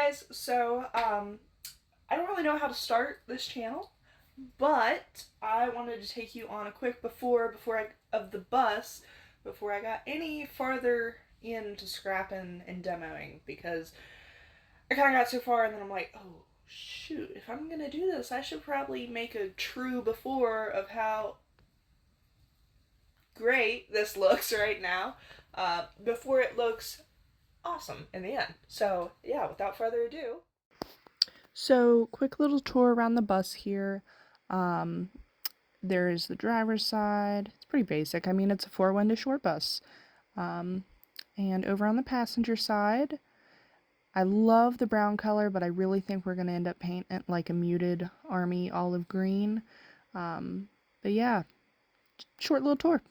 guys, so I don't really know how to start this channel, but I wanted to take you on a quick before I got any farther into scrapping and demoing, because I kind of got so far and then I'm like, oh shoot, if I'm gonna do this, I should probably make a true before of how great this looks right now, before it looks awesome in the end. So yeah, without further ado. So quick little tour around the bus here. There's the driver's side. It's pretty basic. I mean, it's a 4-window short bus. And over on the passenger side, I love the brown color, but I really think we're going to end up painting it like a muted army olive green. But yeah, short little tour.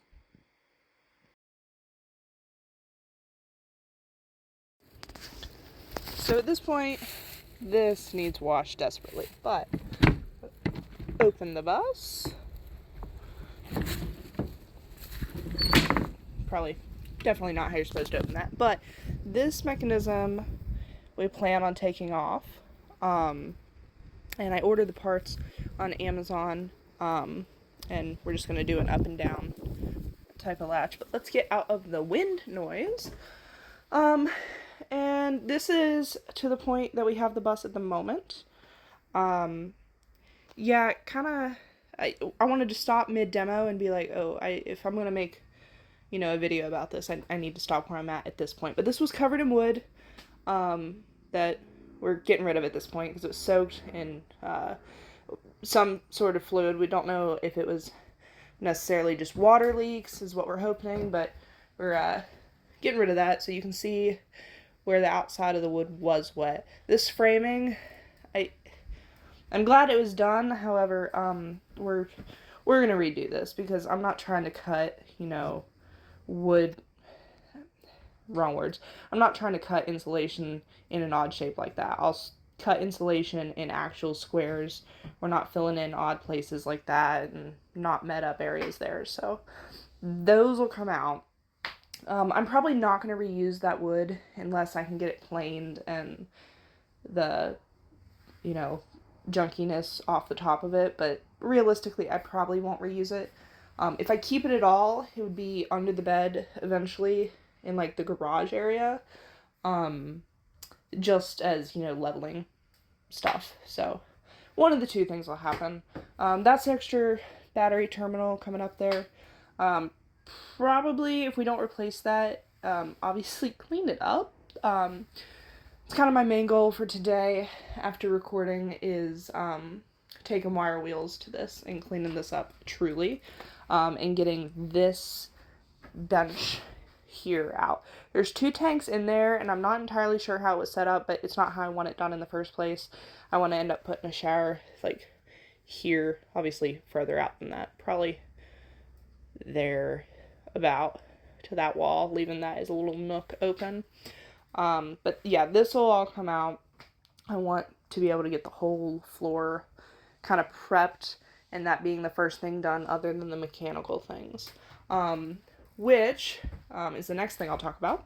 So at this point, this needs washed desperately, but open the bus. Definitely not how you're supposed to open that, but this mechanism we plan on taking off, and I ordered the parts on Amazon, and we're just going to do an up and down type of latch. But let's get out of the wind noise. And this is to the point that we have the bus at the moment. Yeah, I wanted to stop mid-demo and be like, oh, if I'm going to make, a video about this, I need to stop where I'm at this point. But this was covered in wood, that we're getting rid of at this point because it was soaked in some sort of fluid. We don't know if it was necessarily just water leaks is what we're hoping, but we're getting rid of that so you can see where the outside of the wood was wet. This framing, I'm glad it was done. However, we're gonna redo this because I'm not trying to cut, wood. Wrong words. I'm not trying to cut insulation in an odd shape like that. I'll cut insulation in actual squares. We're not filling in odd places like that and not met up areas there. So those will come out. I'm probably not going to reuse that wood unless I can get it planed and the, junkiness off the top of it. But realistically, I probably won't reuse it. If I keep it at all, it would be under the bed eventually in like the garage area, just as, leveling stuff. So one of the two things will happen. That's the extra battery terminal coming up there. Probably if we don't replace that, obviously clean it up. It's kind of my main goal for today after recording is taking wire wheels to this and cleaning this up truly, and getting this bench here out. There's 2 tanks in there, and I'm not entirely sure how it was set up, but it's not how I want it done in the first place. I want to end up putting a shower like here, obviously further out than that, probably there about to that wall, leaving that as a little nook open. But yeah, this will all come out. I want to be able to get the whole floor kind of prepped, and that being the first thing done other than the mechanical things. Which is the next thing I'll talk about.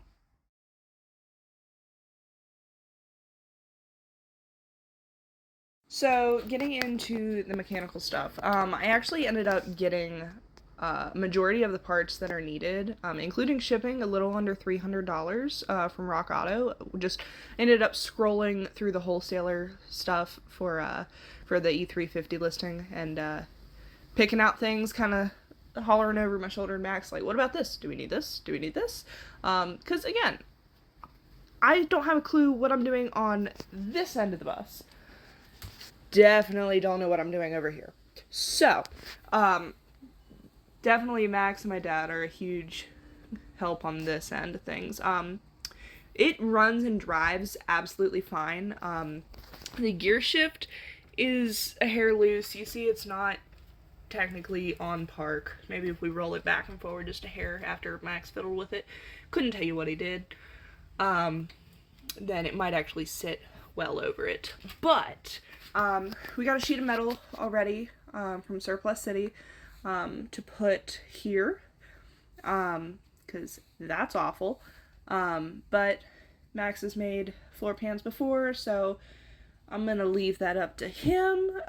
So, getting into the mechanical stuff, I actually ended up getting majority of the parts that are needed, including shipping, a little under $300 from Rock Auto. Just ended up scrolling through the wholesaler stuff for the E350 listing and picking out things, kind of hollering over my shoulder and Max, like, what about this? Do we need this? Do we need this? Because again, I don't have a clue what I'm doing on this end of the bus. Definitely don't know what I'm doing over here. So, definitely Max and my dad are a huge help on this end of things. It runs and drives absolutely fine. The gear shift is a hair loose. You see it's not technically on park. Maybe if we roll it back and forward just a hair after Max fiddled with it. Couldn't tell you what he did. Then it might actually sit well over it. But we got a sheet of metal already from Surplus City to put here, because that's awful. But Max has made floor pans before, so I'm gonna leave that up to him.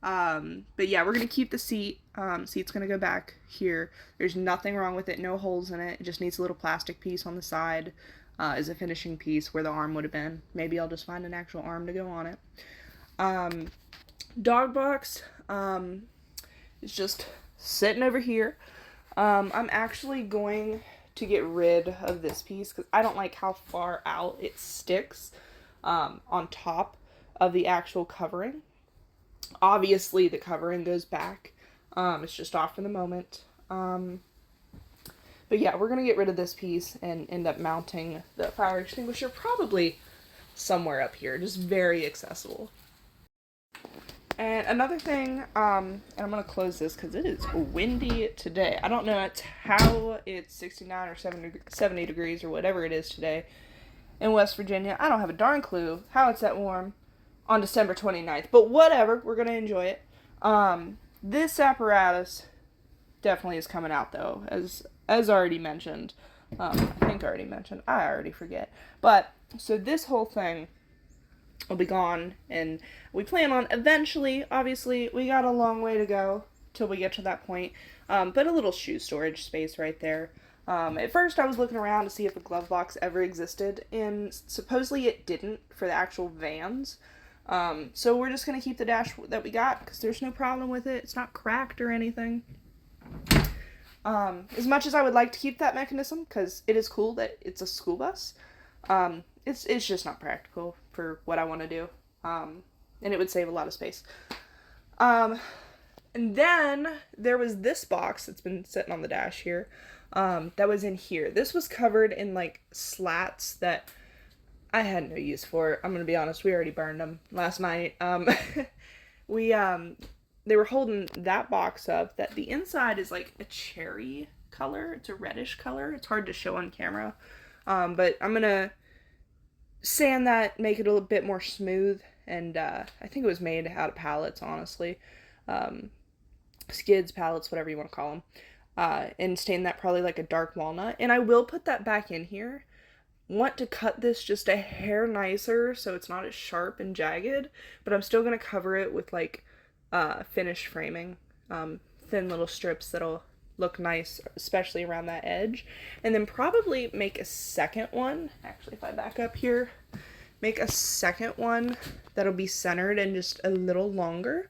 But yeah, we're gonna keep the seat. Seat's gonna go back here. There's nothing wrong with it, no holes in it. It just needs a little plastic piece on the side as a finishing piece where the arm would have been. Maybe I'll just find an actual arm to go on it. Dog box is just sitting over here. I'm actually going to get rid of this piece because I don't like how far out it sticks on top of the actual covering. Obviously, the covering goes back. It's just off for the moment. But yeah, we're going to get rid of this piece and end up mounting the fire extinguisher probably somewhere up here. Just very accessible. And another thing, and I'm going to close this because it is windy today. I don't know how it's 69 or 70 degrees or whatever it is today in West Virginia. I don't have a darn clue how it's that warm on December 29th. But whatever, we're going to enjoy it. This apparatus definitely is coming out though, as already mentioned. I think already mentioned. I already forget. But, so this whole thing will be gone, and we plan on eventually, obviously, we got a long way to go till we get to that point, but a little shoe storage space right there. At first I was looking around to see if a glove box ever existed, and supposedly it didn't for the actual Vans. So we're just going to keep the dash that we got, because there's no problem with it. It's not cracked or anything. As much as I would like to keep that mechanism, because it is cool that it's a school bus, it's just not practical for what I want to do. And it would save a lot of space. And then there was this box that's been sitting on the dash here, that was in here. This was covered in like slats that I had no use for. I'm gonna be honest, we already burned them last night. They were holding that box up, that the inside is like a cherry color. It's a reddish color. It's hard to show on camera. But I'm gonna sand that, make it a little bit more smooth, and I think it was made out of pallets, honestly. Skids, pallets, whatever you want to call them. And stain that probably like a dark walnut. And I will put that back in here. Want to cut this just a hair nicer so it's not as sharp and jagged, but I'm still going to cover it with like finished framing, thin little strips that'll look nice, especially around that edge. And then probably make a second one, actually if I back up here, make a second one that'll be centered and just a little longer.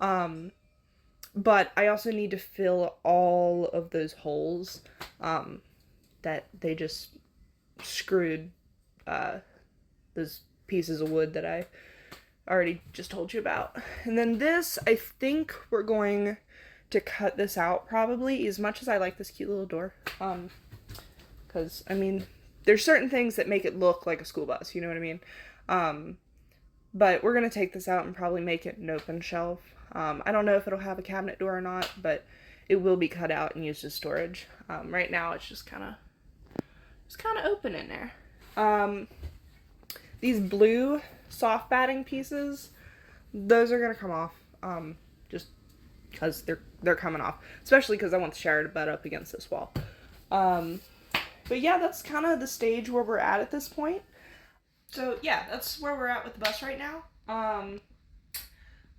But I also need to fill all of those holes that they just screwed those pieces of wood that I already just told you about. And then this, I think we're going to cut this out probably, as much as I like this cute little door. Because, I mean, there's certain things that make it look like a school bus, you know what I mean? But we're going to take this out and probably make it an open shelf. I don't know if it'll have a cabinet door or not, but it will be cut out and used as storage. Right now it's just kind of open in there. These blue soft batting pieces, those are going to come off, just because they're coming off, especially because I want the shower to butt up against this wall. But yeah, that's kind of the stage where we're at this point. So yeah, that's where we're at with the bus right now.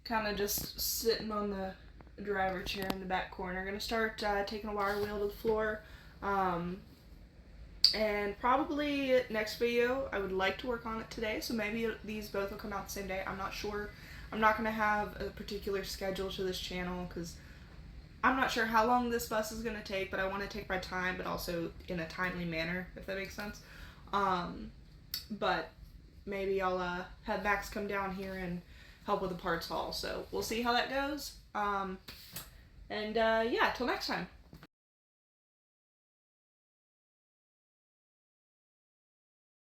Kind of just sitting on the driver chair in the back corner. Gonna start taking a wire wheel to the floor. And probably next video, I would like to work on it today, so maybe these both will come out the same day. I'm not sure. I'm not going to have a particular schedule to this channel, because I'm not sure how long this bus is going to take, but I want to take my time, but also in a timely manner, if that makes sense. But maybe I'll have Max come down here and help with the parts haul, so we'll see how that goes. Yeah, till next time.